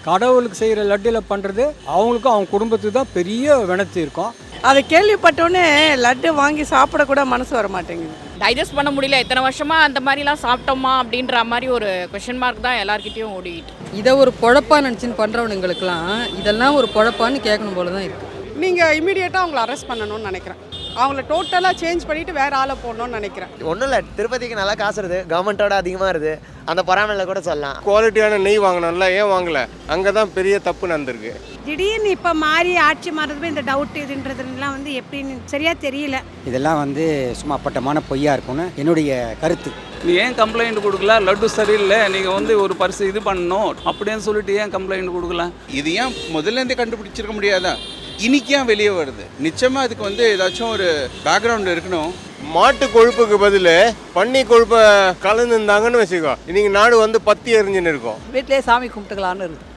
கடவுளுக்கு செய்கிற லட்டில் பண்ணுறது அவங்களுக்கும் அவங்க குடும்பத்துக்கு தான் பெரிய வினத்து இருக்கும். அதை கேள்விப்பட்டோன்னே லட்டு வாங்கி சாப்பிடக்கூட மனசு வர மாட்டேங்குது. டைஜஸ்ட் பண்ண முடியல. இத்தனை வருஷமாக அந்த மாதிரிலாம் சாப்பிட்டோமா அப்படின்ற மாதிரி ஒரு கொஷின் மார்க் தான் எல்லாருக்கிட்டையும் ஓடிக்கிட்டு. இதை ஒரு பொழப்பா நினச்சின்னு பண்ணுறவனுங்களுக்குலாம் இதெல்லாம் ஒரு பொழப்பான்னு கேட்கணும் போல தான் இருக்குது. நீங்கள் இமீடியட்டாக அவங்கள அரெஸ்ட் பண்ணணும்னு நினைக்கிறேன். அவங்கள டோட்டலாக சேஞ்ச் பண்ணிவிட்டு வேறு ஆளை போடணும்னு நினைக்கிறேன். ஒன்றும் இல்லை, திருப்பதிக்கு நல்லா காசு இருக்குது, கவர்மெண்ட்டோட அதிகமாக இருக்குது, அந்த பொறாமையில் கூட சொல்லலாம். குவாலிட்டியான நெய் வாங்கணும்ல, ஏன் வாங்கலை? அங்கே தான் பெரிய தப்பு நடந்திருக்கு. திடீர்னு இப்போ மாறி ஆட்சி மாறுறது இந்த டவுட் இதுன்றதுலாம் எப்படின்னு சரியாக தெரியல. இதெல்லாம் சும்மா அப்பட்டமான பொய்யா இருக்கும்னு என்னுடைய கருத்து. நீ ஏன் கம்ப்ளைண்ட் கொடுக்கல? லட்டு சரியில்லை, நீங்கள் ஒரு பரிசு இது பண்ணணும் அப்படின்னு சொல்லிட்டு ஏன் கம்ப்ளைண்ட் கொடுக்கல? இது ஏன் முதல்லேருந்தே கண்டுபிடிச்சிருக்க முடியாதா? இன்னைக்கு ஏன் வெளியே வருது? நிச்சயமாக அதுக்கு ஏதாச்சும் ஒரு பேக்ரவுண்ட் இருக்கணும். மாட்டு கொழுப்புக்கு பதில் பன்னி கொழுப்பை கலந்துருந்தாங்கன்னு வச்சுக்கோ, இன்னைக்கு நாடு பத்தி எரிஞ்சுன்னு இருக்கும். வீட்டிலே சாமி கும்பிட்டுக்கலான்னு இருக்குது.